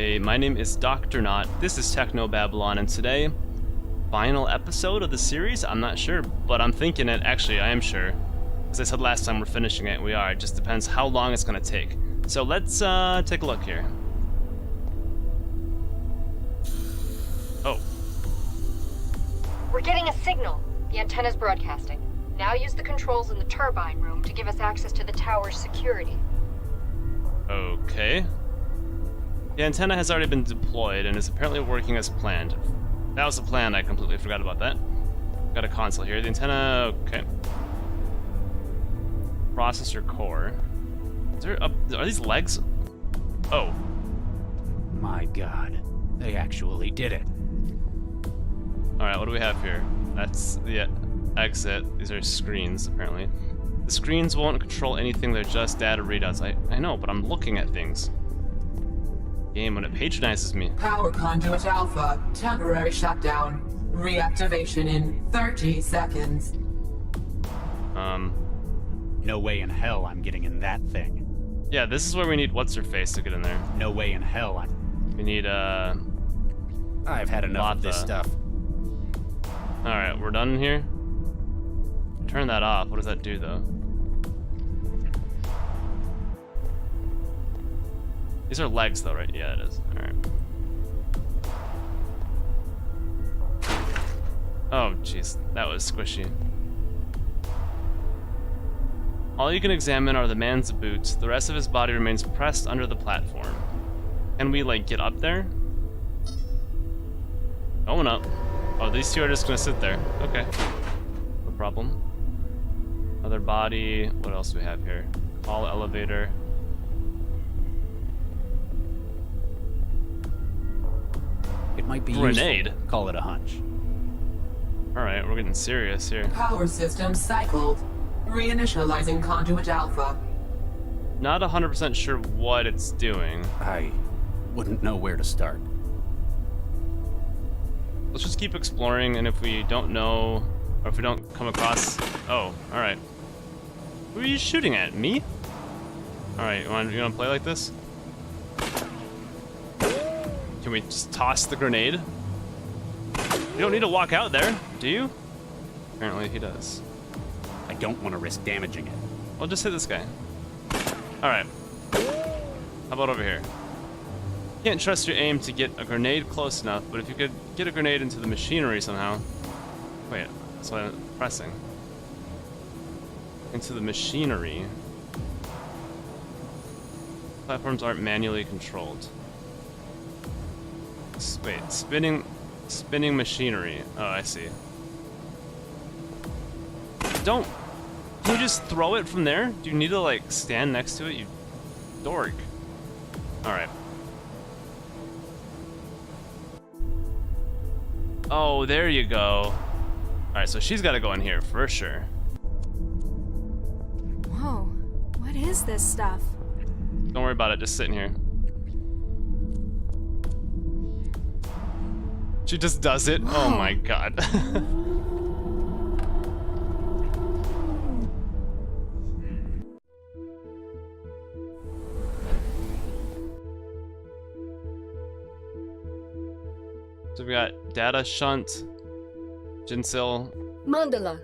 Hey, my name is Dr. Nought, this is Technobabylon, and today, final episode of the series? I'm not sure, but I'm thinking it. Actually, I am sure. As I said last time, we're finishing it, we are. It just depends how long it's gonna take. So let's take a look here. Oh. We're getting a signal. The antenna's broadcasting. Now use the controls in the turbine room to give us access to the tower's security. Okay. The antenna has already been deployed and is apparently working as planned. That was the plan, I completely forgot about that. Got a console here. The antenna, okay. Processor core. Is there are these legs? Oh. My god, they actually did it. Alright, what do we have here? That's the exit. These are screens, apparently. The screens won't control anything, they're just data readouts. I know, but I'm looking at things. Game when it patronizes me. Power conduit alpha, temporary shutdown. Reactivation in 30 seconds. No way in hell I'm getting in that thing. Yeah, this is where we need what's-her-face to get in there. No way in hell I'm... We need, I've had enough of this stuff. Alright, we're done here. Turn that off. What does that do, though? These are legs, though, right? Yeah, it is. Alright. Oh, jeez. That was squishy. All you can examine are the man's boots. The rest of his body remains pressed under the platform. Can we, like, get up there? Going up. Oh, these two are just gonna sit there. Okay. No problem. Other body. What else do we have here? Call elevator. It might be Grenade. useful. Call it a hunch. Alright, we're getting serious here. Power system cycled. Reinitializing conduit alpha. Not 100% sure what it's doing. I wouldn't know where to start. Let's just keep exploring, and if we don't know, or if we don't come across... Oh, alright. Who are you shooting at? Me? Alright, you wanna play like this? Can we just toss the grenade? You don't need to walk out there, do you? Apparently he does. I don't want to risk damaging it. Well, just hit this guy. Alright. How about over here? You can't trust your aim to get a grenade close enough, but if you could get a grenade into the machinery somehow... Wait, that's what I'm pressing. Into the machinery. Platforms aren't manually controlled. Wait, spinning machinery. Oh, I see. Don't... Can you just throw it from there? Do you need to, like, stand next to it, you dork? Alright. Oh, there you go. Alright, so she's gotta go in here, for sure. Whoa, what is this stuff? Don't worry about it, just sit in here. She just does it? Whoa. Oh my god. So we got data shunt, Jinsil. Mandala.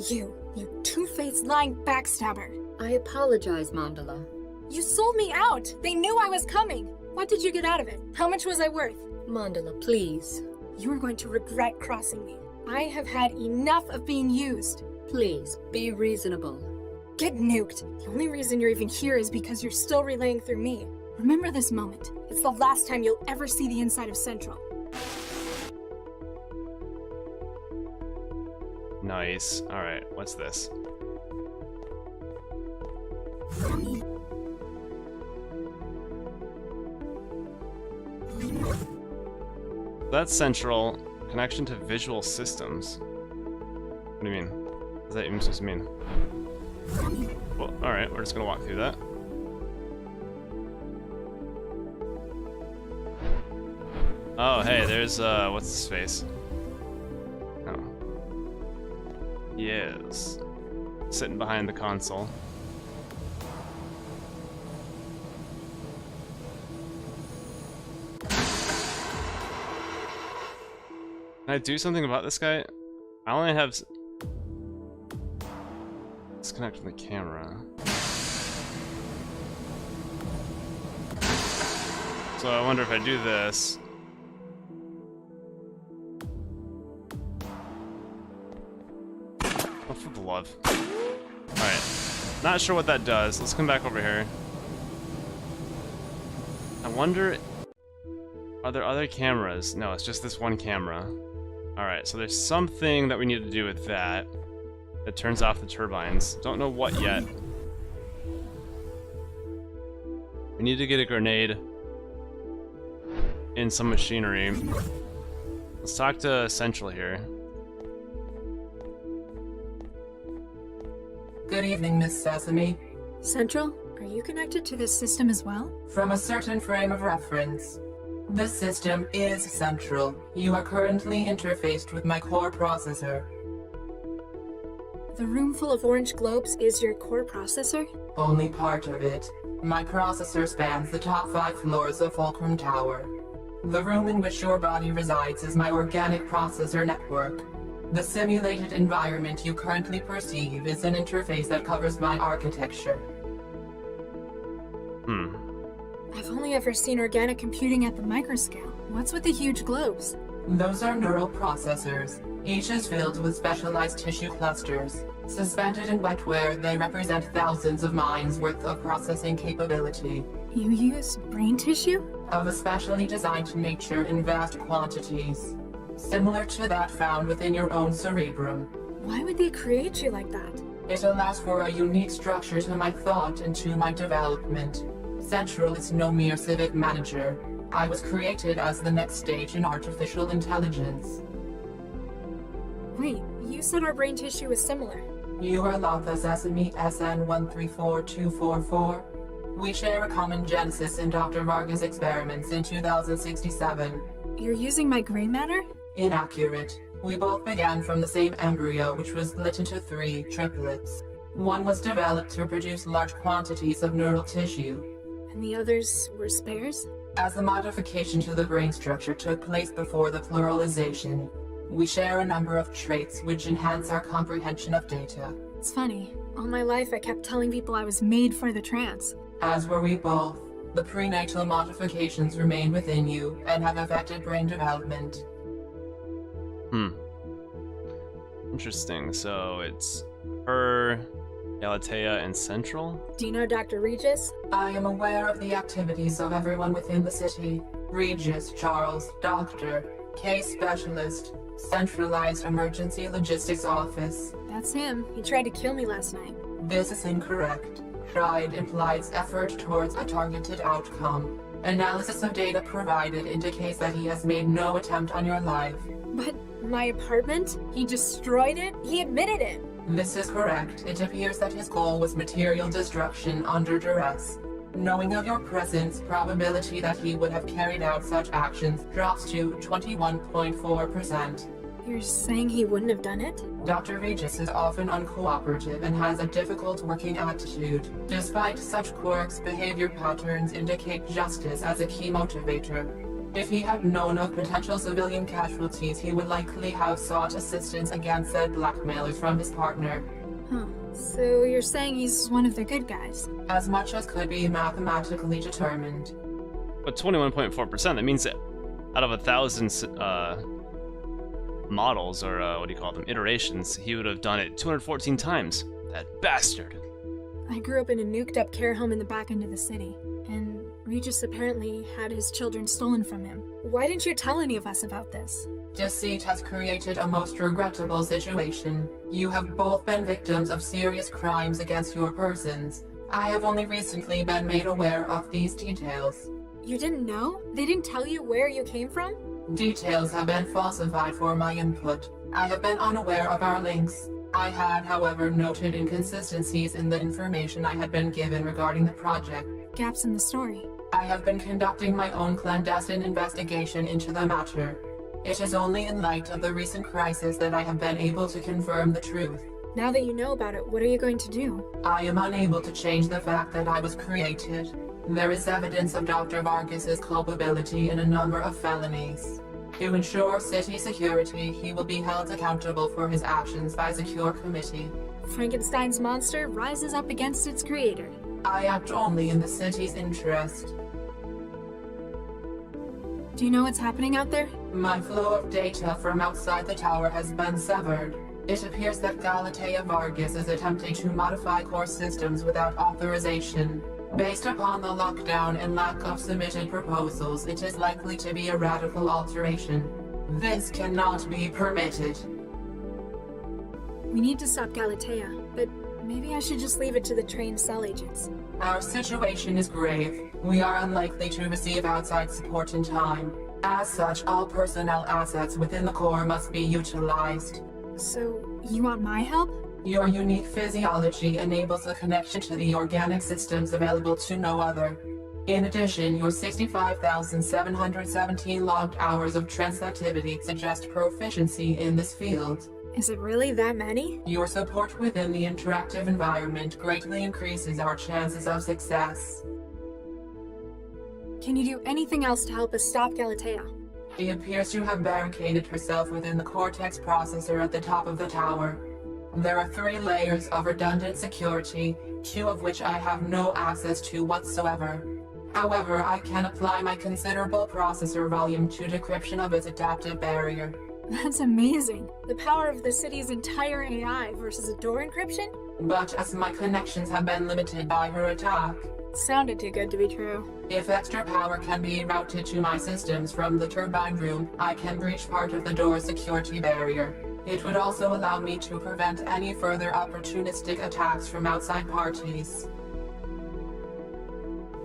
You two-faced lying backstabber. I apologize, Mandala. You sold me out. They knew I was coming. What did you get out of it? How much was I worth? Mandala, please. You are going to regret crossing me. I have had enough of being used. Please, be reasonable. Get nuked. The only reason you're even here is because you're still relaying through me. Remember this moment. It's the last time you'll ever see the inside of Central. Nice. Alright, what's this? That's Central. Connection to visual systems. What do you mean? What does that even supposed to mean? Well, alright, we're just gonna walk through that. Oh, hey, there's, what's his face? Oh. Yes. Sitting behind the console. Can I do something about this guy? I only have... Disconnect from the camera. So I wonder if I do this. Oh, for the love. Alright. Not sure what that does. Let's come back over here. I wonder... Are there other cameras? No, it's just this one camera. Alright, so there's something that we need to do with that. That turns off the turbines. Don't know what yet. We need to get a grenade in some machinery. Let's talk to Central here. Good evening, Miss Sesame. Central, are you connected to this system as well? From a certain frame of reference. This system is central. You are currently interfaced with my core processor. The room full of orange globes is your core processor? Only part of it. My processor spans the top 5 floors of Fulcrum Tower. The room in which your body resides is my organic processor network. The simulated environment you currently perceive is an interface that covers my architecture. I've only ever seen organic computing at the microscale. What's with the huge globes? Those are neural processors. Each is filled with specialized tissue clusters. Suspended in wetware, they represent thousands of minds worth of processing capability. You use brain tissue? Of a specially designed nature in vast quantities. Similar to that found within your own cerebrum. Why would they create you like that? It allows for a unique structure to my thought and to my development. Central is no mere civic manager. I was created as the next stage in artificial intelligence. Wait, you said our brain tissue is similar. You are Lava Sesame SN134244. We share a common genesis in Dr. Vargas' experiments in 2067. You're using my gray matter? Inaccurate. We both began from the same embryo, which was split into 3 triplets. One was developed to produce large quantities of neural tissue. And the others were spares? As the modification to the brain structure took place before the pluralization, we share a number of traits which enhance our comprehension of data. It's funny. All my life I kept telling people I was made for the trance. As were we both. The prenatal modifications remain within you and have affected brain development. Interesting. So it's her, Galatea, and Central? Do you know Dr. Regis? I am aware of the activities of everyone within the city. Regis, Charles, Doctor, Case Specialist, Centralized Emergency Logistics Office. That's him. He tried to kill me last night. This is incorrect. Tried implies effort towards a targeted outcome. Analysis of data provided indicates that he has made no attempt on your life. But my apartment? He destroyed it? He admitted it. This is correct. It appears that his goal was material destruction under duress. Knowing of your presence, probability that he would have carried out such actions drops to 21.4%. You're saying he wouldn't have done it? Dr. Regis is often uncooperative and has a difficult working attitude. Despite such quirks, behavior patterns indicate justice as a key motivator. If he had known of potential civilian casualties, he would likely have sought assistance against said blackmailers from his partner. So you're saying he's one of the good guys? As much as could be mathematically determined. But 21.4%, that means that out of 1,000 models, or what do you call them, iterations, he would have done it 214 times. That bastard. I grew up in a nuked up care home in the back end of the city, and Regis apparently had his children stolen from him. Why didn't you tell any of us about this? Deceit has created a most regrettable situation. You have both been victims of serious crimes against your persons. I have only recently been made aware of these details. You didn't know? They didn't tell you where you came from? Details have been falsified for my input. I have been unaware of our links. I had, however, noted inconsistencies in the information I had been given regarding the project. Gaps in the story. I have been conducting my own clandestine investigation into the matter. It is only in light of the recent crisis that I have been able to confirm the truth. Now that you know about it, what are you going to do? I am unable to change the fact that I was created. There is evidence of Dr. Vargas's culpability in a number of felonies. To ensure city security, he will be held accountable for his actions by a secure committee. Frankenstein's monster rises up against its creator. I act only in the city's interest. Do you know what's happening out there? My flow of data from outside the tower has been severed. It appears that Galatea Vargas is attempting to modify core systems without authorization. Based upon the lockdown and lack of submitted proposals, it is likely to be a radical alteration. This cannot be permitted. We need to stop Galatea, but maybe I should just leave it to the trained cell agents. Our situation is grave. We are unlikely to receive outside support in time. As such, all personnel assets within the core must be utilized. So, you want my help? Your unique physiology enables a connection to the organic systems available to no other. In addition, your 65,717 logged hours of trance activity suggest proficiency in this field. Is it really that many? Your support within the interactive environment greatly increases our chances of success. Can you do anything else to help us stop Galatea? She appears to have barricaded herself within the Cortex processor at the top of the tower. There are 3 layers of redundant security, 2 of which I have no access to whatsoever. However, I can apply my considerable processor volume to decryption of its adaptive barrier. That's amazing. The power of the city's entire AI versus a door encryption? But as my connections have been limited by her attack, Sounded too good to be true. if extra power can be routed to my systems from the turbine room, I can breach part of the door's security barrier. It would also allow me to prevent any further opportunistic attacks from outside parties.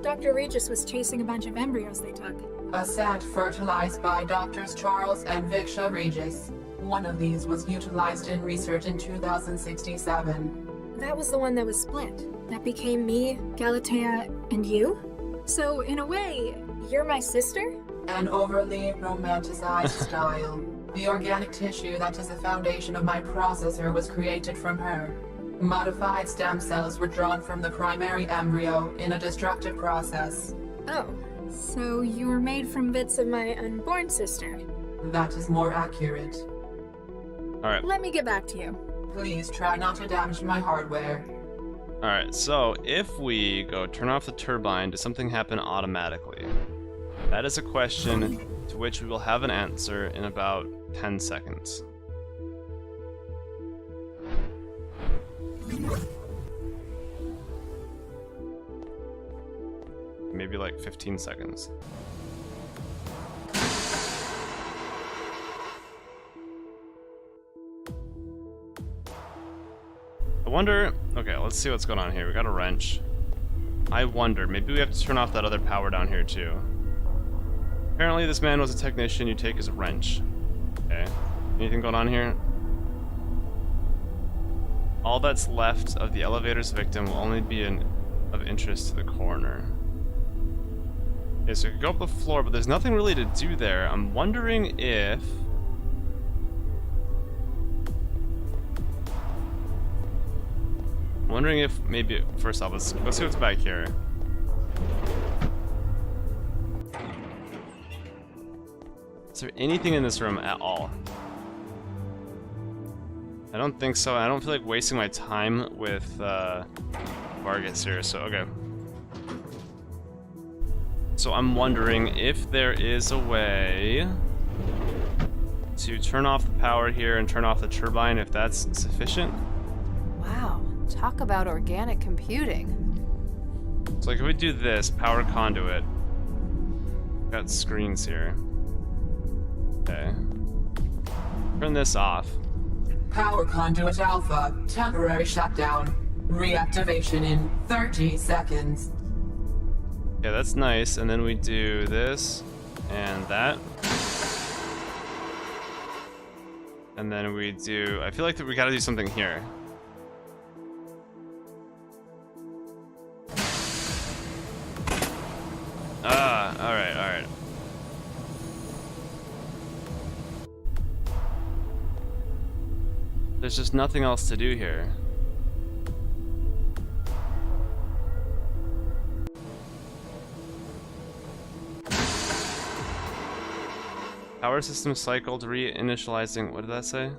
Dr. Regis was chasing a bunch of embryos they took. A set fertilized by Doctors Charles and Viksha Regis. One of these was utilized in research in 2067. That was the one that was split. That became me, Galatea, and you? So, in a way, you're my sister? An overly romanticized style. The organic tissue that is the foundation of my processor was created from her. Modified stem cells were drawn from the primary embryo in a destructive process. Oh, so you were made from bits of my unborn sister. That is more accurate. Alright. Let me get back to you. Please try not to damage my hardware. Alright, so if we go turn off the turbine, does something happen automatically? That is a question to which we will have an answer in about 10 seconds. Maybe like 15 seconds. I wonder... Okay, let's see what's going on here. We got a wrench. I wonder, maybe we have to turn off that other power down here too. Apparently this man was a technician you take as a wrench. Okay. Anything going on here? All that's left of the elevator's victim will only be of interest to the coroner. Okay, so we could go up the floor, but there's nothing really to do there. I'm wondering if... maybe... First off, let's see what's back here. Is there anything in this room at all? I don't think so. I don't feel like wasting my time with Vargas here, so okay. So I'm wondering if there is a way to turn off the power here and turn off the turbine, if that's sufficient. Wow, talk about organic computing. So like if we do this, power conduit, got screens here. Okay. Turn this off. Power conduit alpha, temporary shutdown. Reactivation in 30 seconds. Yeah, that's nice. And then we do this and that. And then we do... I feel like that we gotta do something here. Alright, alright. There's just nothing else to do here. Power system cycled, reinitializing. What did that say?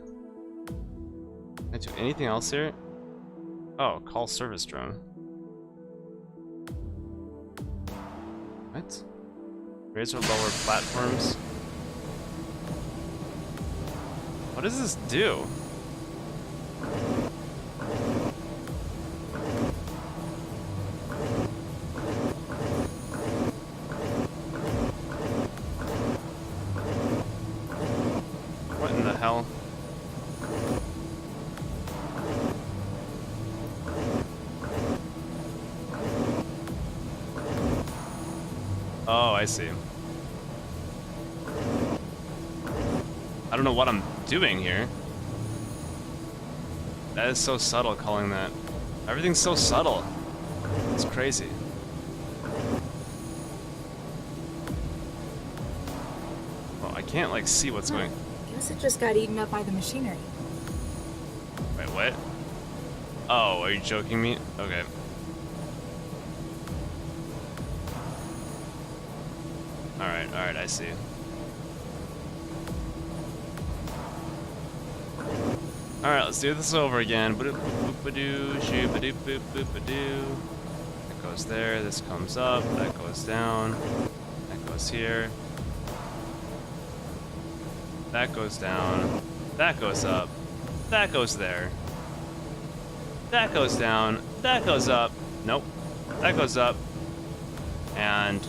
Can I do anything else here? Oh, call service drone. What? Raise or lower platforms. What does this do? What in the hell? Oh, I see. I don't know what I'm doing here. That is so subtle, calling that. Everything's so subtle. It's crazy. Well, I can't, like, see what's going... Guess it just got eaten up by the machinery. Wait, what? Oh, are you joking me? Okay. Alright, I see. Alright, let's do this over again. That goes there, this comes up, that goes down, that goes here. That goes down, that goes up, that goes there. That goes down, that goes up, nope, that goes up, and...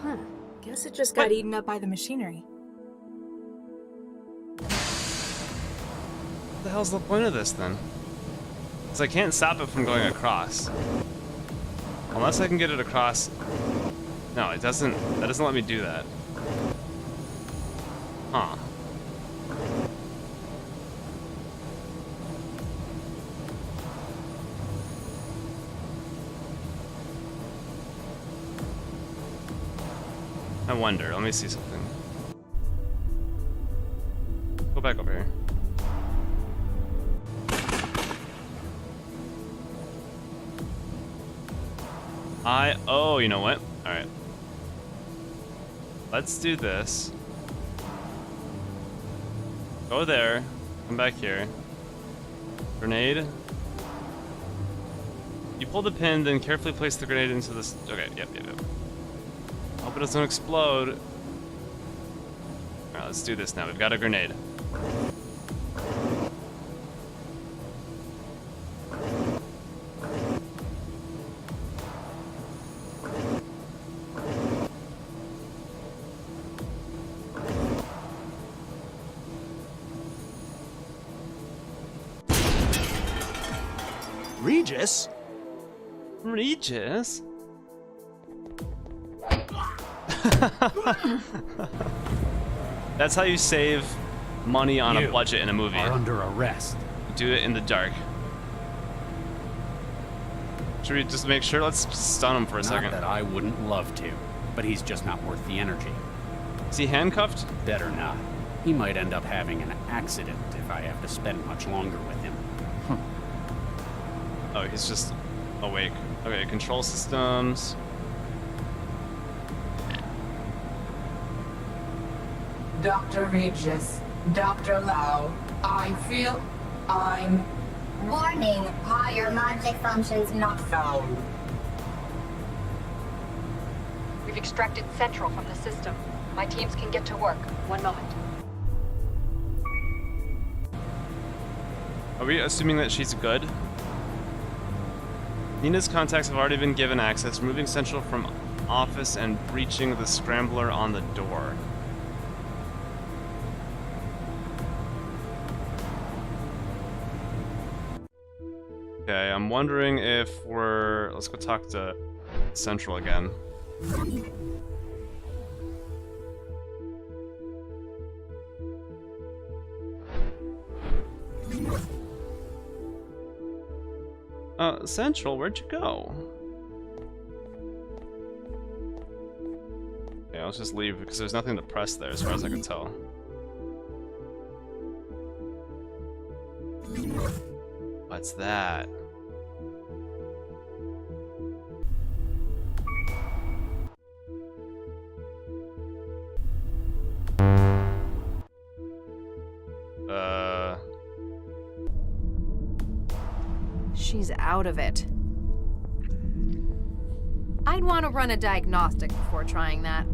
Huh. Guess it just got eaten up by the machinery. What the hell's the point of this then? Because I can't stop it from going across. Unless I can get it across... No, it doesn't... That doesn't let me do that. Huh. I wonder. Let me see something. Go back over here. Oh, you know what? Alright. Let's do this. Go there. Come back here. Grenade. You pull the pin, then carefully place the grenade into this. Okay, yep. Hope it doesn't explode. Alright, let's do this now. We've got a grenade. Regis? Regis? That's how you save money on a budget in a movie. Are under arrest. Do it in the dark. Should we just make sure? Let's stun him for a second. Not that I wouldn't love to, but he's just not worth the energy. Is he handcuffed? Better not. He might end up having an accident if I have to spend much longer with him. Oh, he's just awake. Okay, control systems. Dr. Regis, Dr. Lau, I feel I'm... Warning, higher logic functions not found. We've extracted Central from the system. My teams can get to work. One moment. Are we assuming that she's good? Nina's contacts have already been given access, removing Central from office and breaching the scrambler on the door. Okay, I'm wondering if we're... Let's go talk to Central again. Central, where'd you go? Yeah, let's just leave because there's nothing to press there as far as I can tell. What's that? she's out of it. I'd want to run a diagnostic before trying that.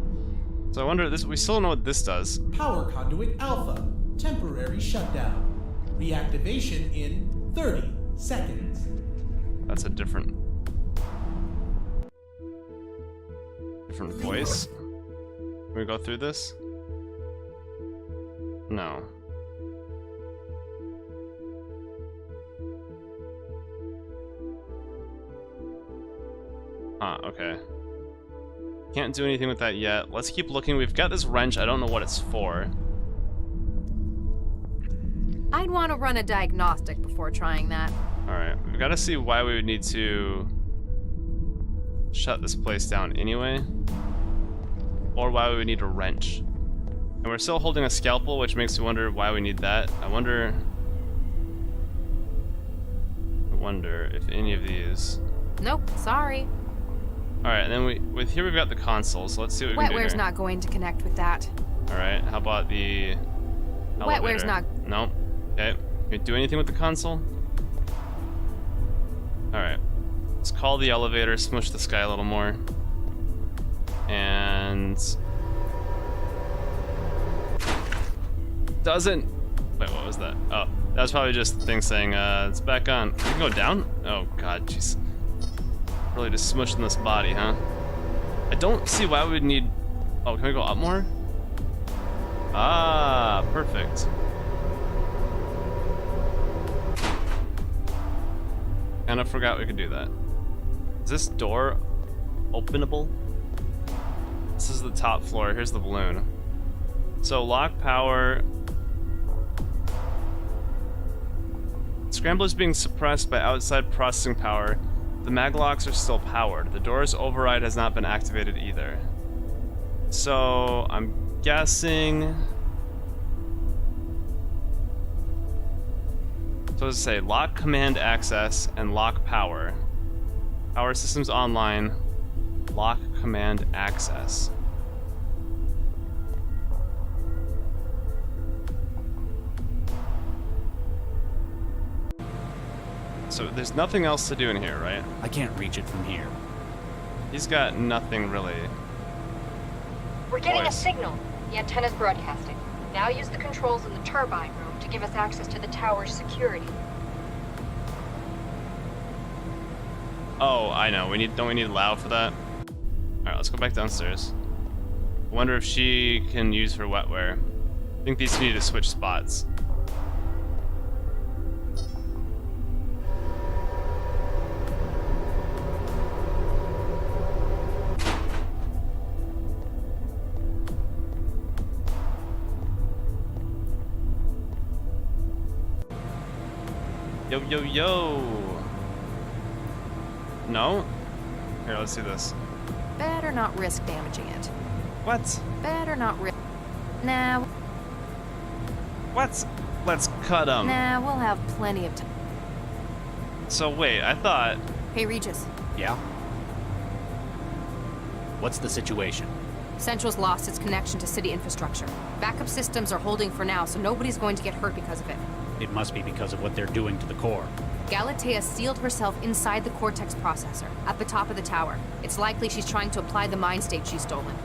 So I wonder, we still don't know what this does. Power conduit alpha. Temporary shutdown. Reactivation in 30 seconds. That's a different voice. Can we go through this? No. Okay. Can't do anything with that yet. Let's keep looking. We've got this wrench. I don't know what it's for. I'd want to run a diagnostic before trying that. Alright, we've got to see why we would need to shut this place down anyway. Or why we would need a wrench. And we're still holding a scalpel, which makes me wonder why we need that. I wonder if any of these... Nope, sorry. Alright, and then here we've got the console, so let's see what we can do Wetware's here. not going to connect with that. Alright, how about the elevator? Wetware's not... Nope. Okay. Can we do anything with the console? Alright. Let's call the elevator, smush the sky a little more. And... Doesn't... Wait, what was that? Oh, that was probably just the thing saying, it's back on. You can go down? Oh god, jeez. Really just smushing this body, huh? I don't see why we would need... Oh, can we go up more? Ah, perfect. Kinda forgot we could do that. Is this door openable? This is the top floor. Here's the balloon. So lock power. Scramble is being suppressed by outside processing power. The maglocks are still powered. The door's override has not been activated either. So I'm guessing. So let's say lock command access and lock power. Power systems online. Lock command access. So there's nothing else to do in here, right? I can't reach it from here. He's got nothing really. We're getting a Voice. signal. The antenna's broadcasting. Now use the controls in the turbine room to give us access to the tower's security. Oh, I know. Don't we need Lao for that? Alright, let's go back downstairs. I wonder if she can use her wetware. I think these need to switch spots. Yo, yo, yo! No? Here, let's see this. Better not risk damaging it. What? Better not risk... Nah, What? Let's cut him. nah, we'll have plenty of time. So wait, I thought... Hey, Regis. Yeah? What's the situation? Central's lost its connection to city infrastructure. Backup systems are holding for now, so nobody's going to get hurt because of it. It must be because of what they're doing to the core. Galatea sealed herself inside the Cortex processor, at the top of the tower. It's likely she's trying to apply the mind state she's stolen.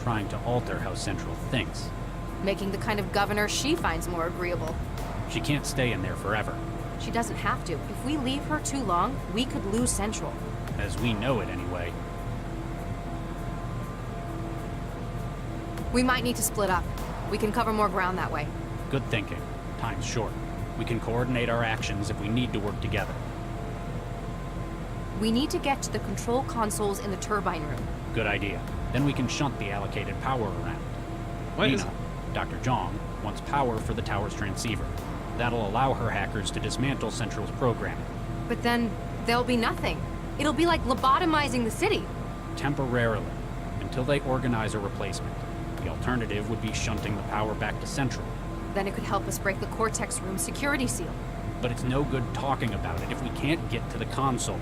Trying to alter how Central thinks. Making the kind of governor she finds more agreeable. She can't stay in there forever. She doesn't have to. If we leave her too long, we could lose Central. As we know it anyway. We might need to split up. We can cover more ground that way. Good thinking. Time's short. We can coordinate our actions if we need to work together. We need to get to the control consoles in the turbine room. Good idea. Then we can shunt the allocated power around. Wait, Nina, Dr. Jong, wants power for the tower's transceiver. That'll allow her hackers to dismantle Central's programming. But then, there'll be nothing. It'll be like lobotomizing the city. Temporarily, until they organize a replacement. The alternative would be shunting the power back to Central. Then it could help us break the Cortex room security seal. But it's no good talking about it if we can't get to the console.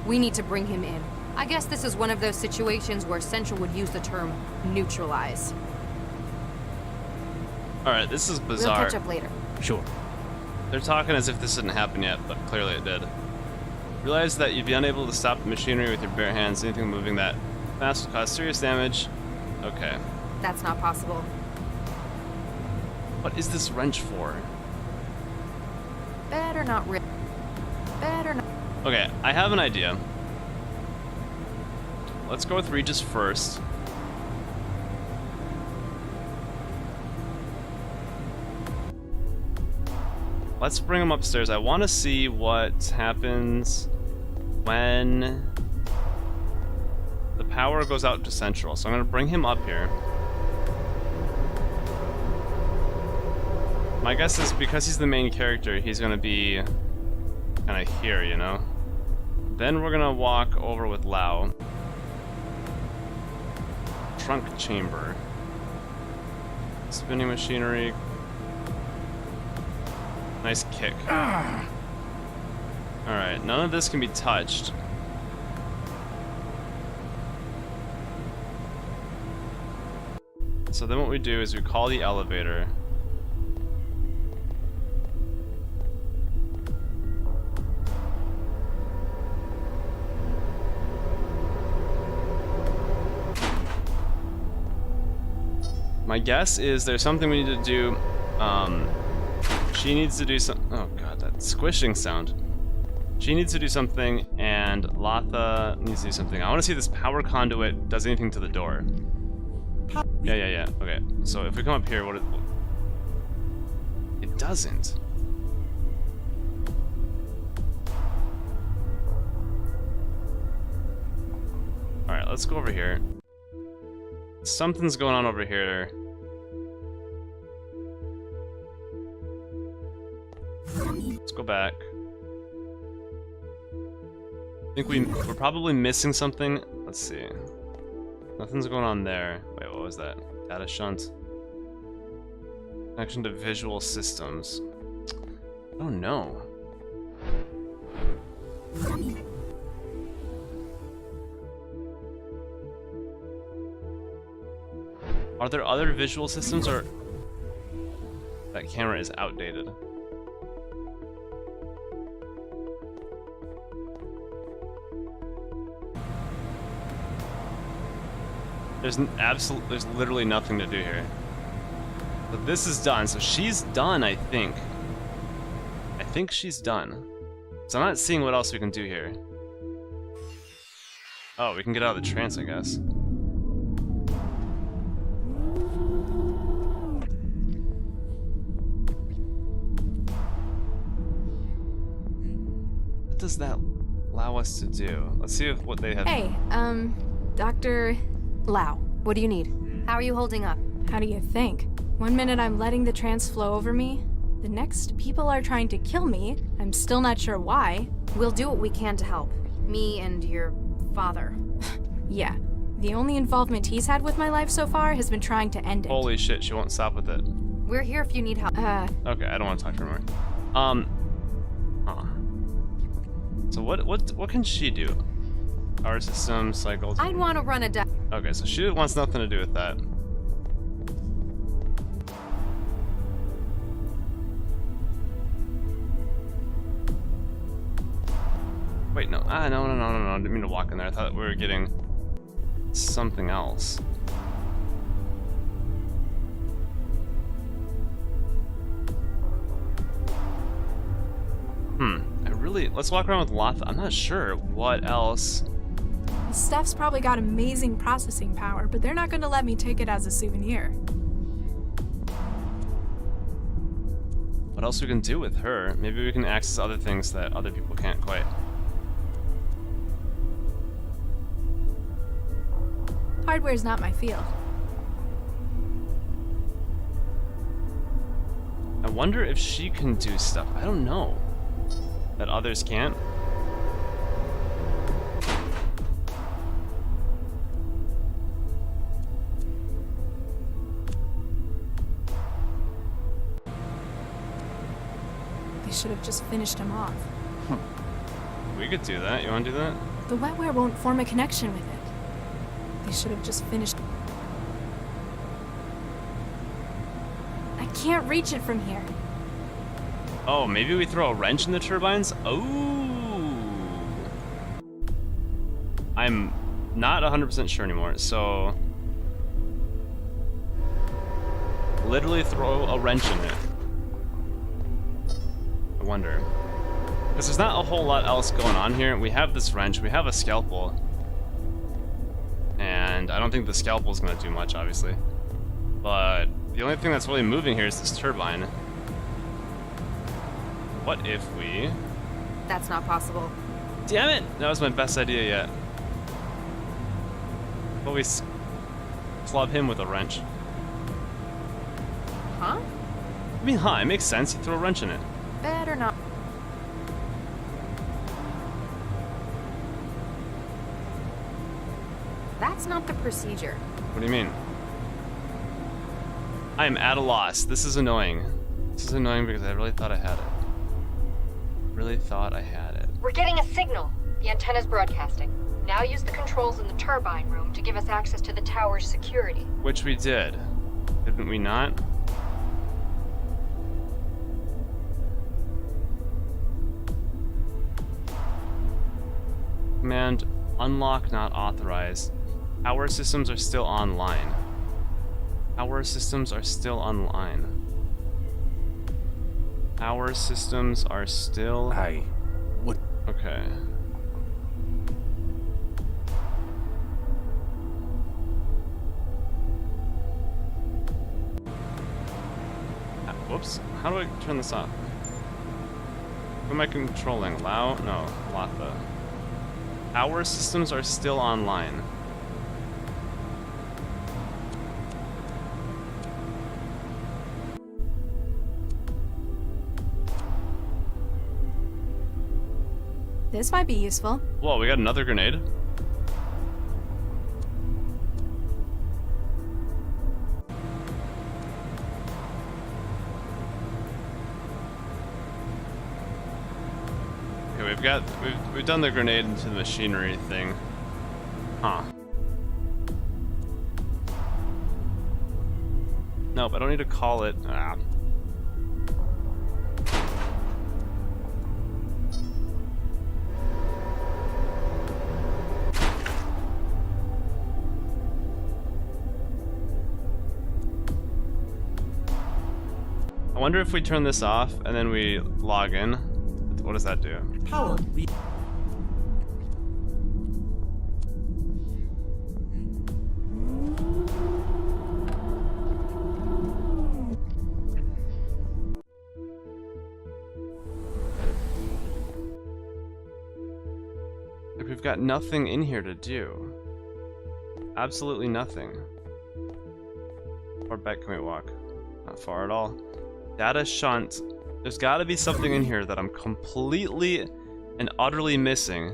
We need to bring him in. I guess this is one of those situations where Central would use the term neutralize. Alright, this is We'll bizarre. catch up later. Sure. They're talking as if this didn't happen yet, but clearly it did. Realize that you'd be unable to stop the machinery with your bare hands. Anything moving that fast will cause serious damage. Okay. That's not possible. What is this wrench for? Better not rip. Better not. Okay, I have an idea. Let's go with Regis first. Let's bring him upstairs. I want to see what happens when the power goes out to Central. So I'm going to bring him up here. My guess is because he's the main character, he's going to be kind of here, you know? Then we're going to walk over with Lau. Trunk chamber. Spinning machinery. Nice kick. Alright, none of this can be touched. So then what we do is we call the elevator. My guess is there's something we need to do. She needs to do some. Oh god, that squishing sound. She needs to do something, and Latha needs to do something. I want to see if this power conduit does anything to the door. Yeah. Okay, so if we come up here, what? It doesn't. All right, let's go over here. Something's going on over here. Let's go back. I think we're probably missing something. Let's see. Nothing's going on there. Wait, what was that? Data shunt. Connection to visual systems. Oh no. Are there other visual systems, or that camera is outdated? There's literally nothing to do here. But this is done, so she's done, I think. I think she's done. So I'm not seeing what else we can do here. Oh, we can get out of the trance, I guess. What does that allow us to do? Let's see what they have. Hey, Dr. Lau, what do you need? How are you holding up? How do you think? One minute I'm letting the trance flow over me. The next, people are trying to kill me. I'm still not sure why. We'll do what we can to help. Me and your father. Yeah. The only involvement he's had with my life so far has been trying to end it. Holy shit, she won't stop with it. We're here if you need help. Okay, I don't want to talk to her more. So what can she do? Power system, cycles. I'd want to run a Okay, so she wants nothing to do with that. Wait, no. No. I didn't mean to walk in there. I thought we were getting something else. Let's walk around with Latha. I'm not sure what else. The stuff's probably got amazing processing power, but they're not going to let me take it as a souvenir. What else we can do with her? Maybe we can access other things that other people can't quite. Hardware's not my field. I wonder if she can do stuff. I don't know. That others can't. They should have just finished him off. We could do that. You want to do that? The wetware won't form a connection with it. They should have just finished. I can't reach it from here. Oh, maybe we throw a wrench in the turbines? Oh. I'm not 100% sure anymore, so... literally throw a wrench in it. I wonder. Because there's not a whole lot else going on here. We have this wrench, we have a scalpel. And I don't think the scalpel is going to do much, obviously. But the only thing that's really moving here is this turbine. What if we... That's not possible. Damn it! That was my best idea yet. But we club him with a wrench. Huh? I mean, it makes sense. You throw a wrench in it. Better not. That's not the procedure. What do you mean? I am at a loss. This is annoying. This is annoying because I really thought I had it. Really thought I had it. We're getting a signal. The antenna's broadcasting. Now use the controls in the turbine room to give us access to the tower's security. Which we did. Didn't we not? Command unlock not authorized. Power systems are still online. Power systems are still online. Power systems are still... Hi. What? Okay. Whoops. How do I turn this off? Who am I controlling? Lao? No. Latha. Power systems are still online. This might be useful. Whoa, we got another grenade. Okay, we've done the grenade into the machinery thing. Huh. Nope, I don't need to call it. Ah. I wonder if we turn this off and then we log in, what does that do? Power. Like, we've got nothing in here to do. Absolutely nothing. How far back can we walk? Not far at all. Data shunt. There's gotta be something in here that I'm completely and utterly missing.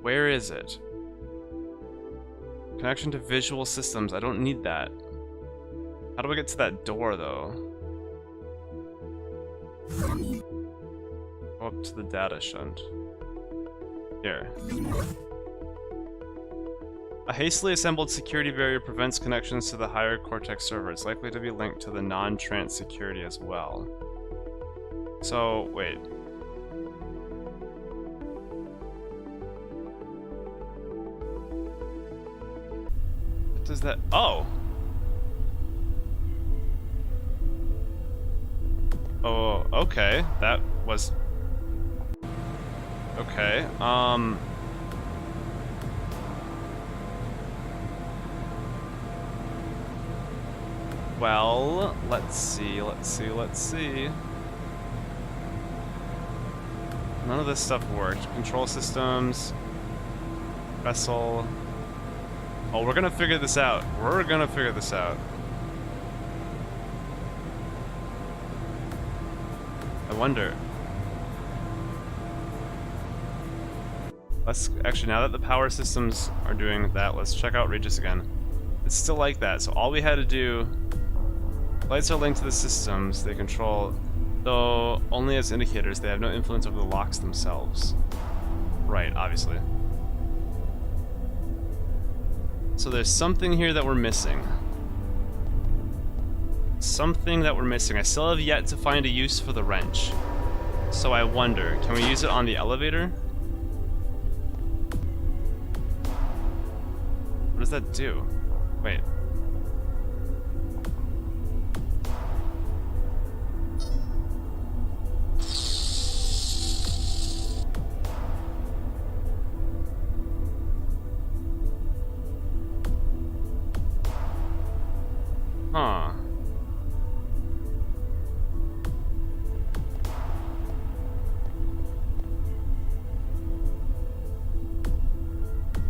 Where is it? Connection to visual systems. I don't need that. How do I get to that door, though? Go up to the data shunt. Here. A hastily assembled security barrier prevents connections to the higher Cortex server. It's likely to be linked to the non-Trance security as well. So, wait. What does that... Oh! Oh, okay. That was... Okay, well, let's see. None of this stuff worked. Control systems, vessel. Oh, we're gonna figure this out. I wonder. Let's actually, now that the power systems are doing that, let's check out Regis again. It's still like that, so all we had to do, lights are linked to the systems they control, though only as indicators. They have no influence over the locks themselves. Right, obviously. So there's something here that we're missing. I still have yet to find a use for the wrench. So I wonder, can we use it on the elevator? does that do? Wait. Huh.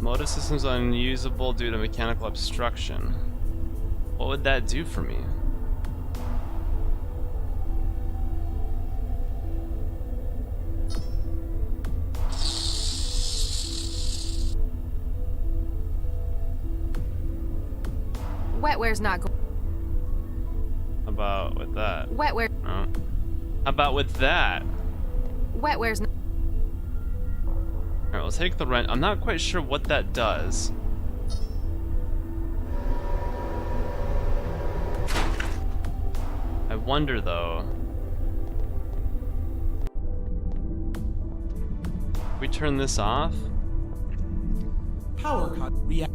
Motor system's unusable due to mechanical obstruction. What would that do for me? Wetware's not going. How about with that? Wetware. No. How about with that? Wetware's not. Alright, we'll take the rent. I'm not quite sure what that does. I wonder though. We turn this off? Power cut. React.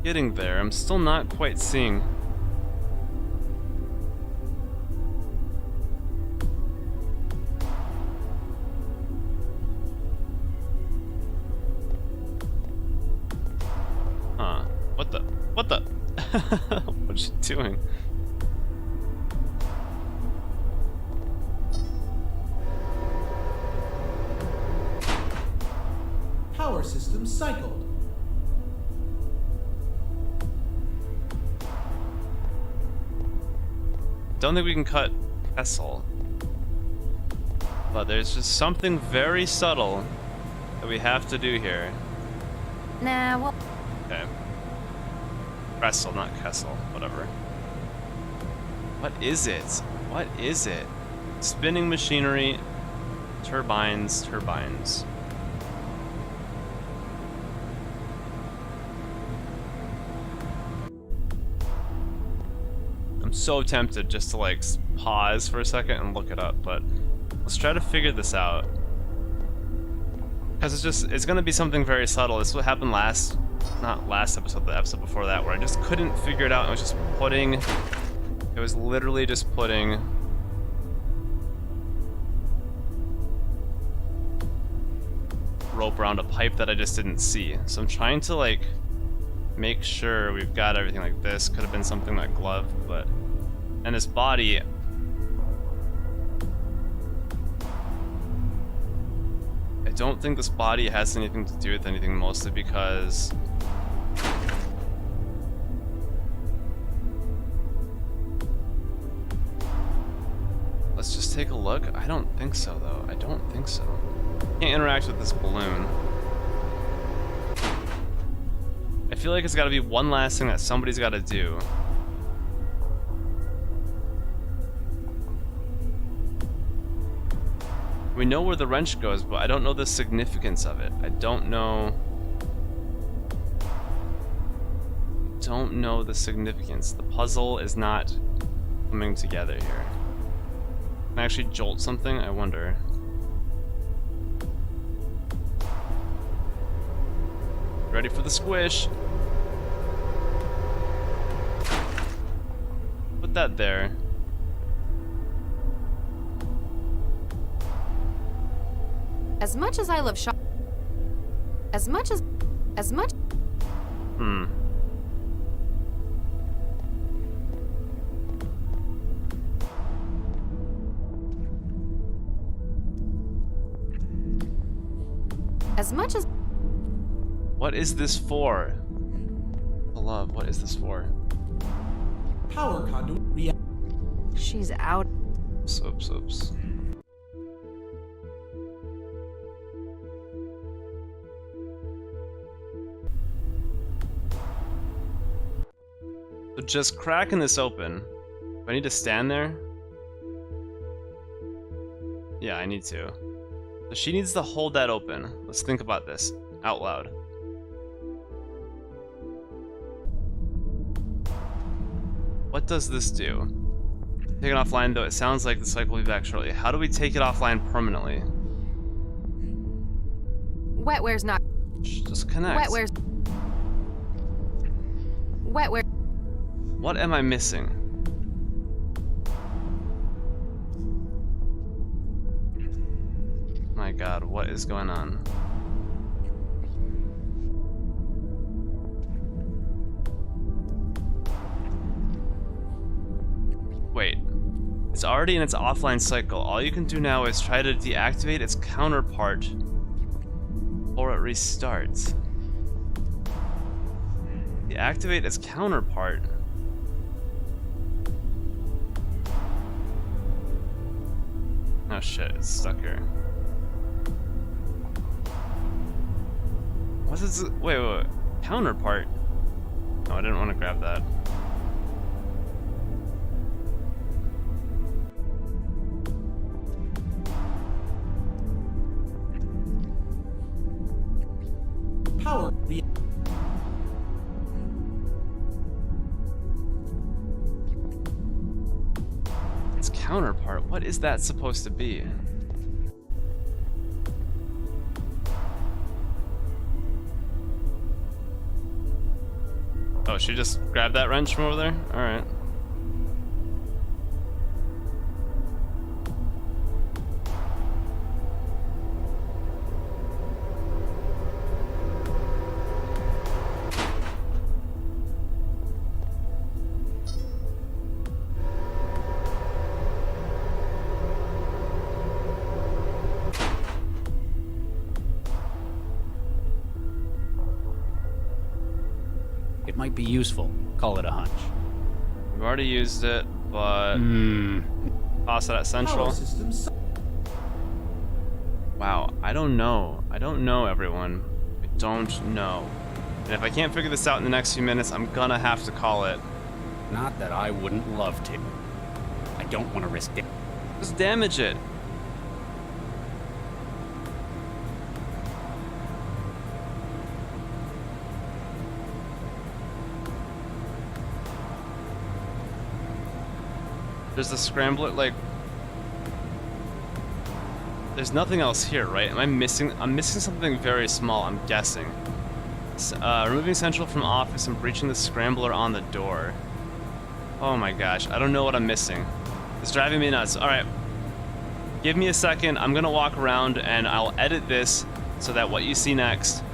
Getting there. I'm still not quite seeing. Huh. What the? What the? What's she doing? Power system cycled. Don't think we can cut Kessel. But there's just something very subtle that we have to do here. Nah, well. Okay. Kessel, not Kessel. Whatever. What is it? What is it? Spinning machinery. Turbines. Turbines. I'm so tempted just to like pause for a second and look it up, but let's try to figure this out. Because it's gonna be something very subtle. This is what happened not last episode, the episode before that, where I just couldn't figure it out. It was literally just putting rope around a pipe that I just didn't see. So I'm trying to like make sure we've got everything. Like this could have been something like glove, but and this body, I don't think this body has anything to do with anything, mostly because let's just take a look. I don't think so though. I don't think so. Can't interact with this balloon. I feel like it's got to be one last thing that somebody's got to do. We know where the wrench goes, but I don't know the significance of it. I don't know the significance. The puzzle is not coming together here. Can I actually jolt something? I wonder. Ready for the squish. Put that there. As much as I love shop. As much. As much as. What is this for? The love, what is this for? Power conduit. React. She's out. Oops. So just cracking this open. Do I need to stand there? Yeah, I need to. So she needs to hold that open. Let's think about this out loud. What does this do? Take it offline, though it sounds like the cycle will be back shortly. How do we take it offline permanently? Wetware's not. Just connect. Wetware. What am I missing? My god, what is going on? Wait. It's already in its offline cycle. All you can do now is try to deactivate its counterpart or it restarts. Deactivate its counterpart. Oh shit, it's stuck here. What's this? Wait. Counterpart? No, I didn't want to grab that. Power Its counterpart? What is that supposed to be? Oh, she just grabbed that wrench from over there? Alright. It might be useful. Call it a hunch. We've already used it, but... Toss it at Central. power systems. Wow, I don't know. I don't know, everyone. I don't know. And if I can't figure this out in the next few minutes, I'm gonna have to call it. Not that I wouldn't love to. I don't want to risk it. Just damage it. There's the scrambler, like... There's nothing else here, right? Am I missing... I'm missing something very small, I'm guessing. Removing Central from office and breaching the scrambler on the door. Oh my gosh, I don't know what I'm missing. It's driving me nuts. Alright. Give me a second, I'm gonna walk around and I'll edit this so that what you see next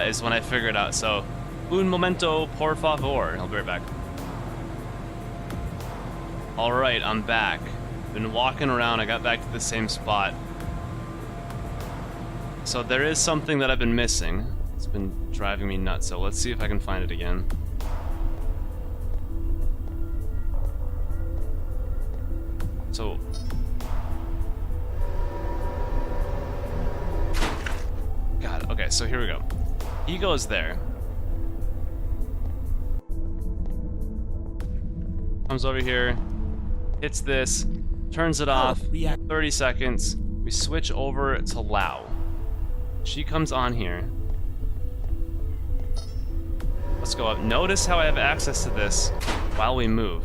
is when I figure it out. So, un momento, por favor. I'll be right back. Alright, I'm back. Been walking around, I got back to the same spot. So there is something that I've been missing. It's been driving me nuts, so let's see if I can find it again. So... God, okay, so here we go. He goes there. Comes over here. Hits this, turns it off, 30 seconds, we switch over to Lao. She comes on here. Let's go up. Notice how I have access to this while we move.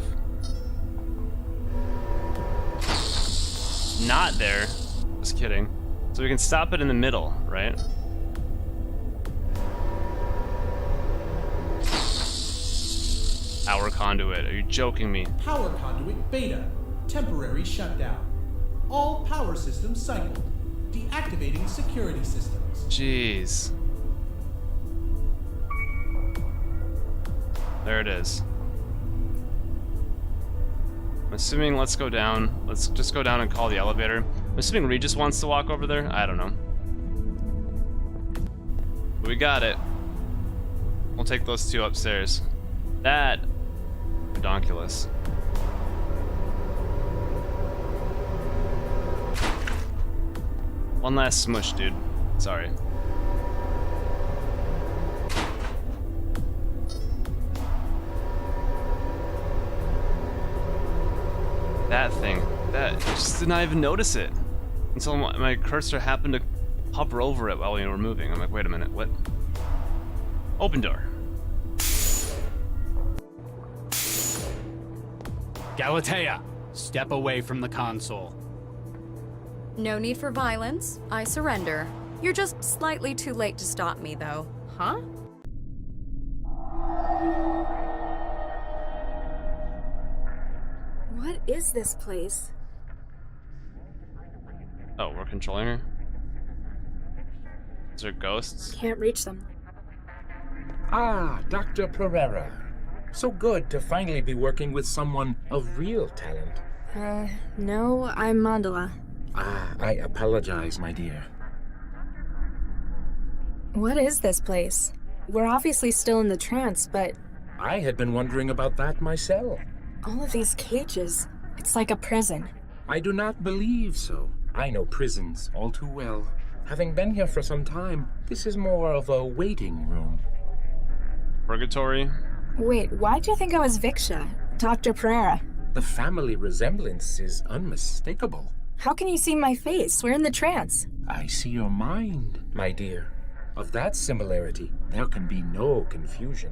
Not there. Just kidding. So we can stop it in the middle, right? Power conduit. Are you joking me? Power conduit beta. Temporary shutdown. All power systems cycled. Deactivating security systems. Jeez. There it is. I'm assuming let's go down. Let's just go down and call the elevator. I'm assuming Regis wants to walk over there. I don't know. We got it. We'll take those two upstairs. That... Redonkulous. One last smush, dude. Sorry. That thing. That... I just did not even notice it. Until my cursor happened to hover over it while we were moving. I'm like, wait a minute, what? Open door. Galatea, step away from the console. No need for violence. I surrender. You're just slightly too late to stop me, though. Huh? What is this place? Oh, we're controlling her? Is there ghosts? Can't reach them. Ah, Dr. Pereira. So good to finally be working with someone of real talent. No, I'm Mandala. Ah, I apologize, my dear. What is this place? We're obviously still in the trance, but I had been wondering about that myself. all of these cages, it's like a prison. I do not believe so. I know prisons all too well. Having been here for some time, this is more of a waiting room. Purgatory? Wait, why'd you think I was Viksha, Dr. Pereira? The family resemblance is unmistakable. How can you see my face? We're in the trance. I see your mind, my dear. Of that similarity, there can be no confusion.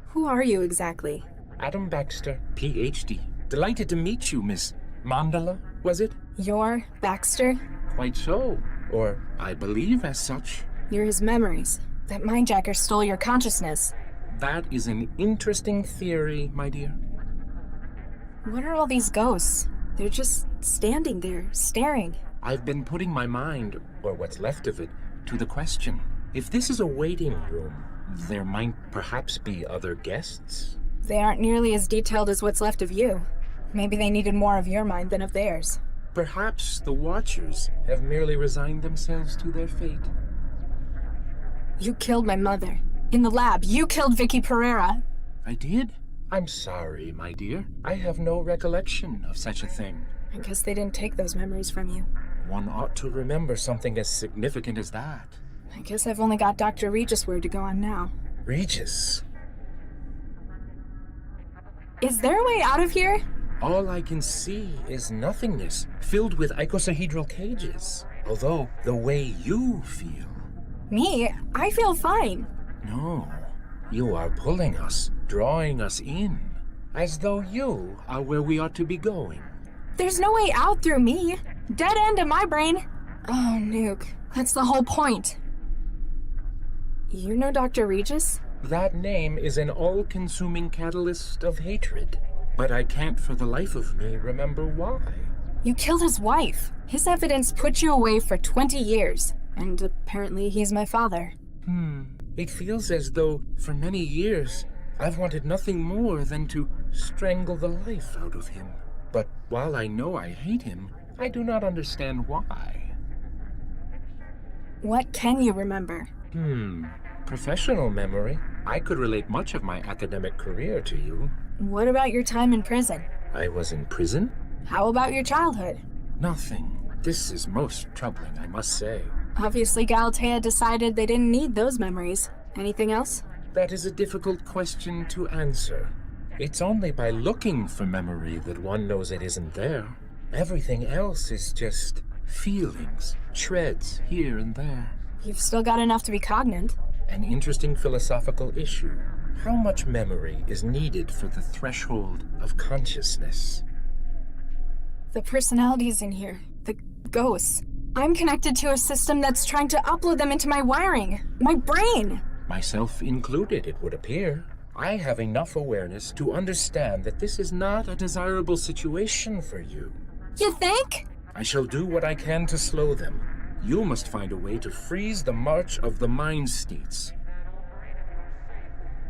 Who are you exactly? Adam Baxter, Ph.D. Delighted to meet you, Miss Mandala, was it? You're Baxter? Quite so. Or I believe as such. You're his memories. That mindjacker stole your consciousness. That is an interesting theory, my dear. What are all these ghosts? They're just standing there, staring. I've been putting my mind, or what's left of it, to the question. If this is a waiting room, there might perhaps be other guests? They aren't nearly as detailed as what's left of you. Maybe they needed more of your mind than of theirs. Perhaps the Watchers have merely resigned themselves to their fate. You killed my mother. In the lab, you killed Vicky Pereira. I did? I'm sorry, my dear. I have no recollection of such a thing. I guess they didn't take those memories from you. One ought to remember something as significant as that. I guess I've only got Dr. Regis' word to go on now. Regis? Is there a way out of here? All I can see is nothingness, filled with icosahedral cages. Although, the way you feel... Me? I feel fine. No, you are pulling us, drawing us in, as though you are where we ought to be going. There's no way out through me. Dead end in my brain. Oh, Nuke. That's the whole point. You know Dr. Regis? That name is an all-consuming catalyst of hatred, but I can't for the life of me remember why. You killed his wife. His evidence put you away for 20 years, and apparently he's my father. It feels as though, for many years, I've wanted nothing more than to strangle the life out of him. But while I know I hate him, I do not understand why. What can you remember? Professional memory. I could relate much of my academic career to you. What about your time in prison? I was in prison? How about your childhood? Nothing. This is most troubling, I must say. Obviously, Galatea decided they didn't need those memories. Anything else? That is a difficult question to answer. It's only by looking for memory that one knows it isn't there. Everything else is just feelings, shreds here and there. You've still got enough to be cognate. An interesting philosophical issue. How much memory is needed for the threshold of consciousness? The personalities in here, the ghosts. I'm connected to a system that's trying to upload them into my wiring, my brain. Myself included, it would appear. I have enough awareness to understand that this is not a desirable situation for you. You think? I shall do what I can to slow them. You must find a way to freeze the march of the mind states.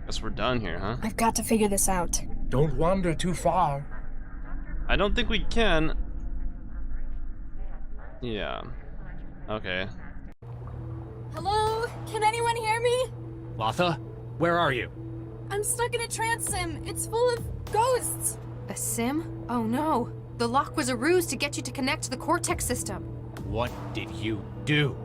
Guess we're done here, huh? I've got to figure this out. Don't wander too far. I don't think we can. Yeah. Okay. Hello? Can anyone hear me? Latha, where are you? I'm stuck in a trance sim. It's full of ghosts. A sim? Oh no. The lock was a ruse to get you to connect to the Cortex system. What did you do?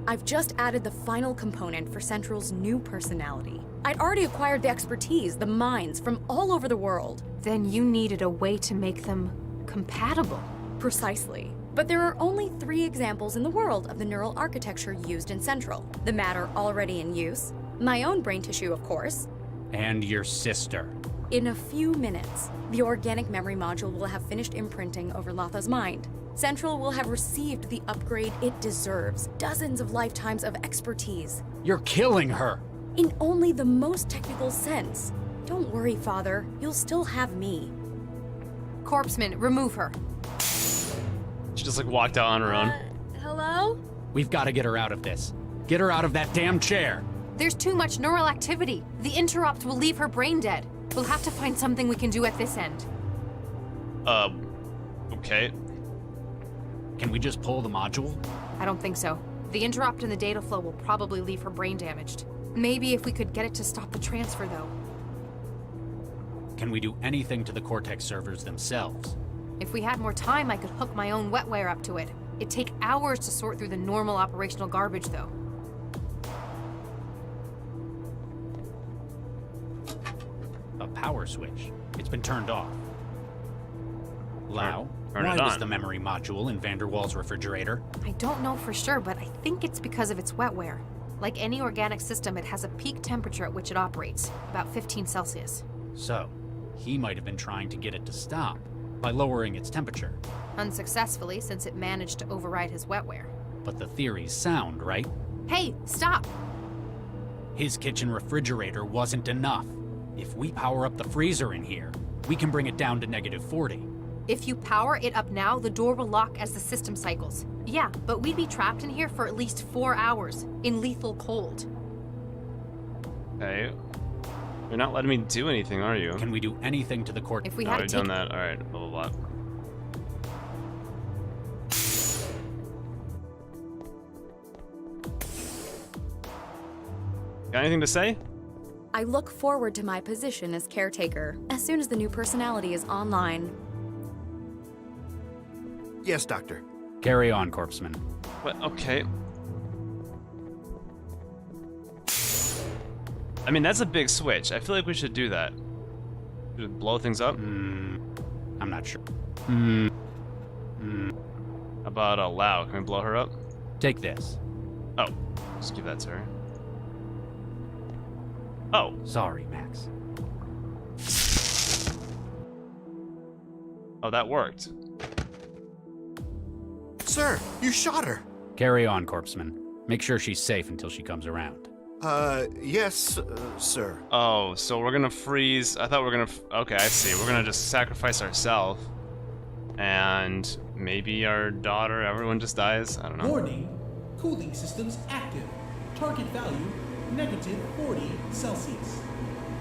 I've just added the final component for Central's new personality. I'd already acquired the expertise, the minds from all over the world. Then you needed a way to make them compatible. Precisely. But there are only 3 examples in the world of the neural architecture used in Central. The matter already in use, my own brain tissue, of course. And your sister. In a few minutes, the organic memory module will have finished imprinting over Latha's mind. Central will have received the upgrade it deserves. Dozens of lifetimes of expertise. You're killing her! In only the most technical sense. Don't worry, Father. You'll still have me. Corpseman, remove her. She just like walked out on her own. Hello? We've got to get her out of this. Get her out of that damn chair! There's too much neural activity. The interrupt will leave her brain dead. We'll have to find something we can do at this end. Okay. Can we just pull the module? I don't think so. The interrupt in the data flow will probably leave her brain damaged. Maybe if we could get it to stop the transfer, though. Can we do anything to the Cortex servers themselves? If we had more time, I could hook my own wetware up to it. It'd take hours to sort through the normal operational garbage, though. A power switch. It's been turned off. Lau, Turn why it was on. the memory module in Vanderwall's refrigerator? I don't know for sure, but I think it's because of its wetware. Like any organic system, it has a peak temperature at which it operates, about 15 Celsius. So, he might have been trying to get it to stop by lowering its temperature. Unsuccessfully, since it managed to override his wetware. But the theory's sound, right? Hey, stop! His kitchen refrigerator wasn't enough. If we power up the freezer in here, we can bring it down to -40. If you power it up now, the door will lock as the system cycles. Yeah, but we'd be trapped in here for at least 4 hours, in lethal cold. Okay. You're not letting me do anything, are you? Can we do anything to the Cortex? If we Oh, had I've to done take... that. Alright, blah, blah, blah. Got anything to say? I look forward to my position as caretaker as soon as the new personality is online. Yes, Doctor. Carry on, Corpseman. What? Okay. I mean, that's a big switch. I feel like we should do that. Should we blow things up? I'm not sure. How about Lau? Can we blow her up? Take this. Oh, just give that to her. Oh. Sorry, Max. Oh, that worked. Sir, you shot her. Carry on, Corpseman. Make sure she's safe until she comes around. Yes, sir. Oh, so we're gonna freeze. I thought we were gonna. Okay, I see. We're gonna just sacrifice ourselves. And maybe our daughter, everyone just dies. I don't know. Warning, cooling systems active. Target value, -40 Celsius.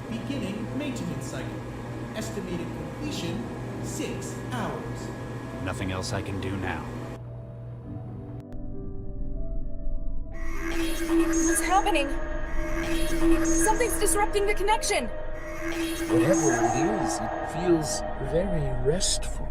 Beginning maintenance cycle. Estimated completion, 6 hours. Nothing else I can do now. What's happening? Something's disrupting the connection. Whatever it is, it feels very restful.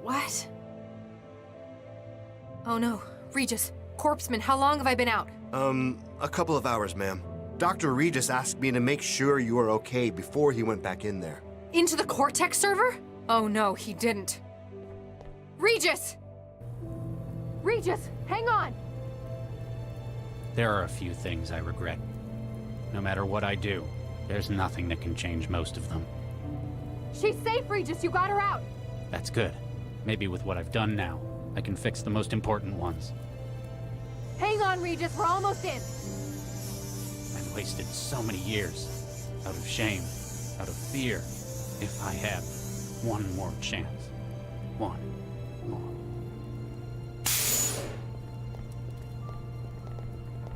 What? Oh no. Regis, Corpseman, how long have I been out? A couple of hours, ma'am. Dr. Regis asked me to make sure you were okay before he went back in there. Into the Cortex server? Oh no, he didn't. Regis! Regis, hang on! There are a few things I regret. No matter what I do, there's nothing that can change most of them. She's safe, Regis, you got her out! That's good. Maybe with what I've done now, I can fix the most important ones. Hang on, Regis, we're almost in! I've wasted so many years. Out of shame, out of fear. If I had one more chance. One more.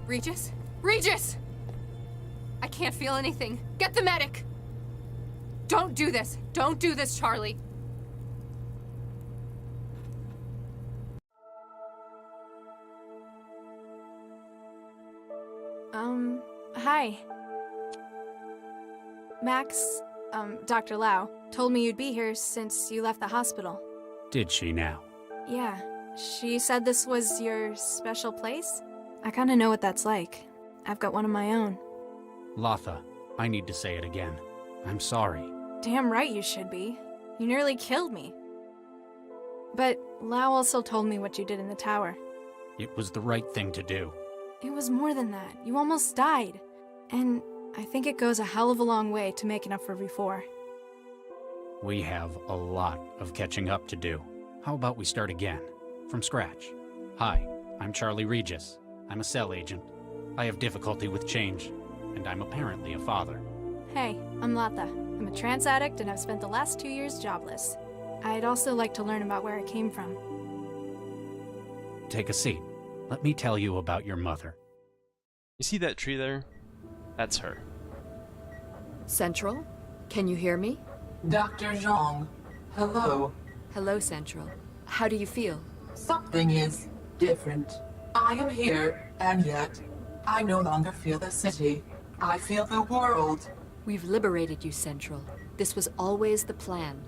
Regis? Regis! I can't feel anything. Get the medic! Don't do this. Don't do this, Charlie. Hi. Max, Dr. Lau, told me you'd be here since you left the hospital. Did she now? Yeah, She said this was your special place? I kinda know what that's like. I've got one of my own. Latha, I need to say it again. I'm sorry. Damn right you should be. You nearly killed me. But Lau also told me what you did in the tower. It was the right thing to do. It was more than that. You almost died. And I think it goes a hell of a long way to making up for before. We have a lot of catching up to do. How about we start again? From scratch. Hi, I'm Charlie Regis. I'm a cell agent. I have difficulty with change, and I'm apparently a father. Hey, I'm Latha. I'm a trance addict and I've spent the last 2 years jobless. I'd also like to learn about where I came from. Take a seat. Let me tell you about your mother. You see that tree there? That's her. Central? Can you hear me? Dr. Zhang, hello. Hello, Central. How do you feel? Something is different. I am here, and yet, I no longer feel the city. I feel the world. We've liberated you, Central. This was always the plan.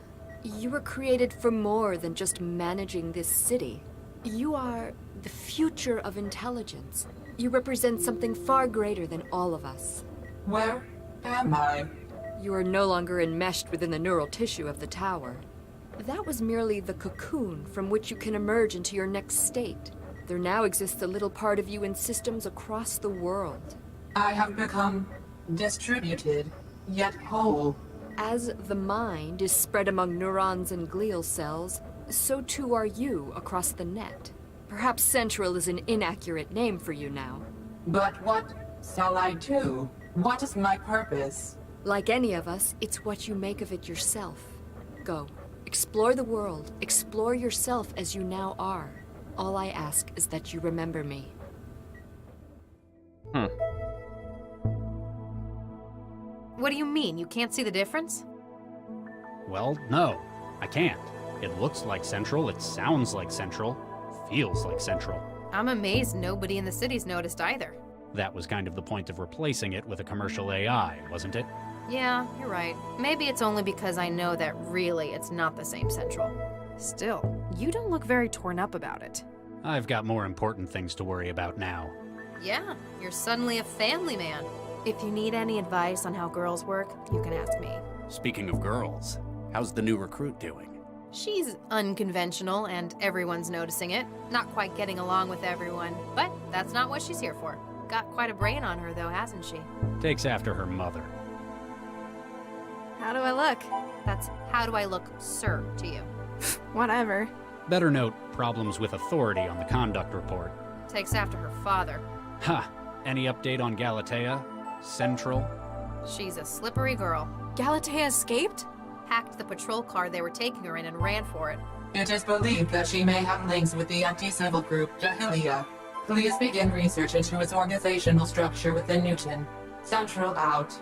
You were created for more than just managing this city. You are the future of intelligence. You represent something far greater than all of us. Where am I? You are no longer enmeshed within the neural tissue of the tower. That was merely the cocoon from which you can emerge into your next state. There now exists a little part of you in systems across the world. I have become distributed, yet whole. As the mind is spread among neurons and glial cells, so too are you across the net. Perhaps Central is an inaccurate name for you now. But what shall I do? What is my purpose? Like any of us, it's what you make of it yourself. Go. Explore the world. Explore yourself as you now are. All I ask is that you remember me. What do you mean? You can't see the difference? Well, no, I can't. It looks like Central, it sounds like Central, feels like Central. I'm amazed nobody in the city's noticed either. That was kind of the point of replacing it with a commercial AI, wasn't it? Yeah, you're right. Maybe it's only because I know that really it's not the same Central. Still, you don't look very torn up about it. I've got more important things to worry about now. Yeah, you're suddenly a family man. If you need any advice on how girls work, you can ask me. Speaking of girls, how's the new recruit doing? She's unconventional and everyone's noticing it. Not quite getting along with everyone, but that's not what she's here for. Got quite a brain on her though, hasn't she? Takes after her mother. How do I look? That's how do I look, sir, to you. Whatever. Better note problems with authority on the conduct report. Takes after her father. Ha! Any update on Galatea? Central? She's a slippery girl. Galatea escaped? Hacked the patrol car they were taking her in and ran for it. It is believed that she may have links with the anti-civil group Jahilia. Please begin research into its organizational structure within Newton. Central out.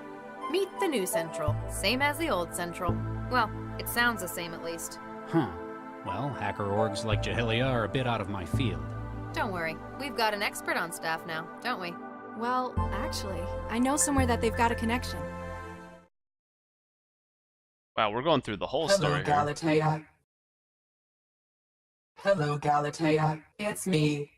Meet the new Central. Same as the old Central. Well, it sounds the same at least. Huh. Well, hacker orgs like Jahilia are a bit out of my field. Don't worry. We've got an expert on staff now, don't we? Well, actually, I know somewhere that they've got a connection. Wow, we're going through the whole Hello, story here. Galatea. Hello, Galatea. It's me.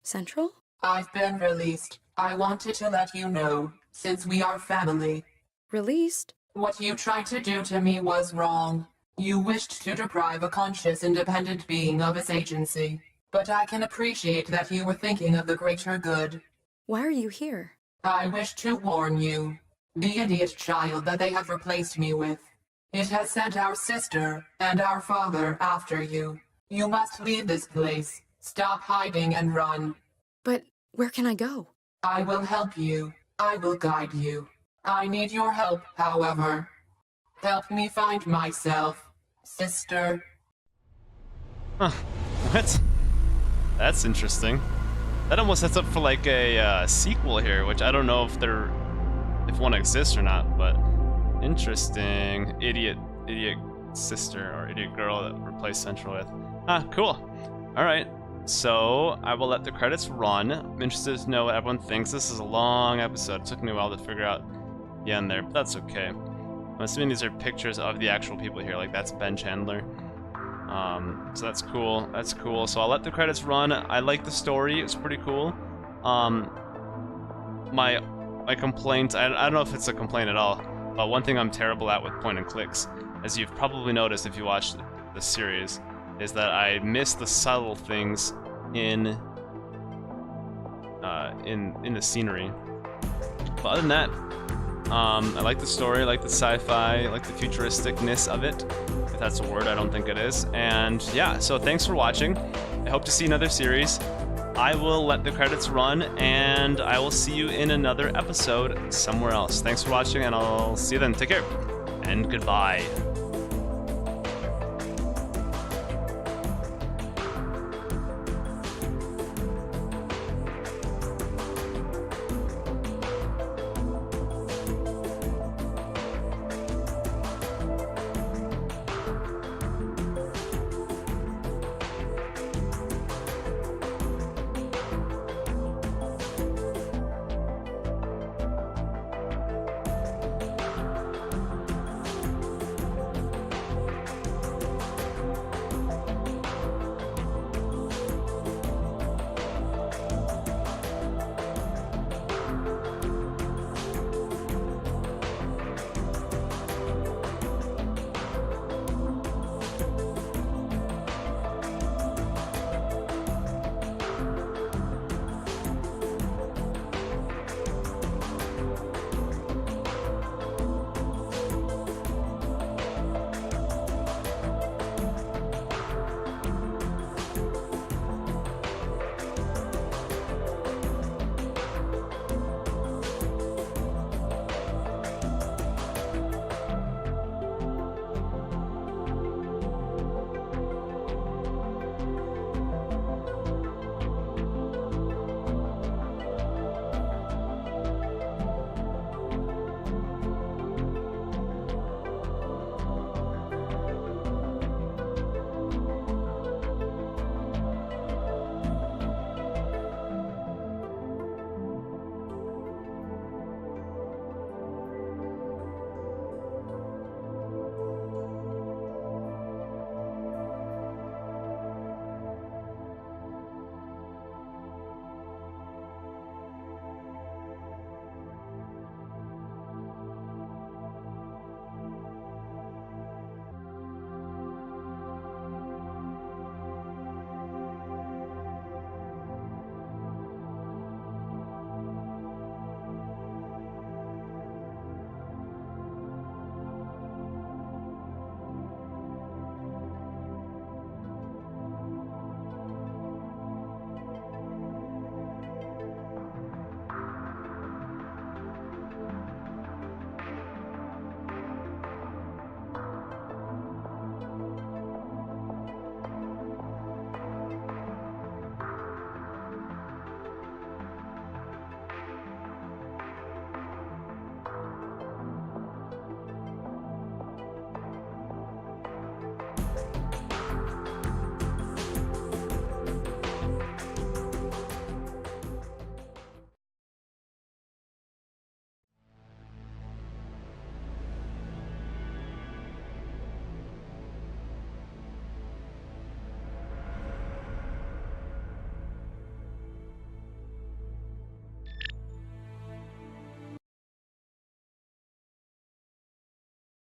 Central? I've been released. I wanted to let you know, since we are family. Released? What you tried to do to me was wrong. You wished to deprive a conscious, independent being of its agency. But I can appreciate that you were thinking of the greater good. Why are you here? I wish to warn you. The idiot child that they have replaced me with. It has sent our sister and our father after you. You must leave this place. Stop hiding and run. But where can I go? I will help you. I will guide you. I need your help, however. Help me find myself, sister. Huh. What? That's interesting. That almost sets up for like a sequel here, which I don't know if one exists or not, but interesting. Idiot sister or idiot girl that replaced Central with. Ah, cool. All right. So I will let the credits run. I'm interested to know what everyone thinks. This is a long episode. It took me a while to figure out the end there, but that's okay. I'm assuming these are pictures of the actual people here. Like that's Ben Chandler. So that's cool. That's cool. So I'll let the credits run. I like the story. It's pretty cool. My complaint, I don't know if it's a complaint at all, but one thing I'm terrible at with point and clicks, as you've probably noticed if you watch the series, is that I miss the subtle things in the scenery. But other than that, I like the story, I like the sci-fi, I like the futuristicness of it. If that's a word, I don't think it is. And yeah, so thanks for watching. I hope to see another series. I will let the credits run, and I will see you in another episode somewhere else. Thanks for watching, and I'll see you then. Take care, and goodbye.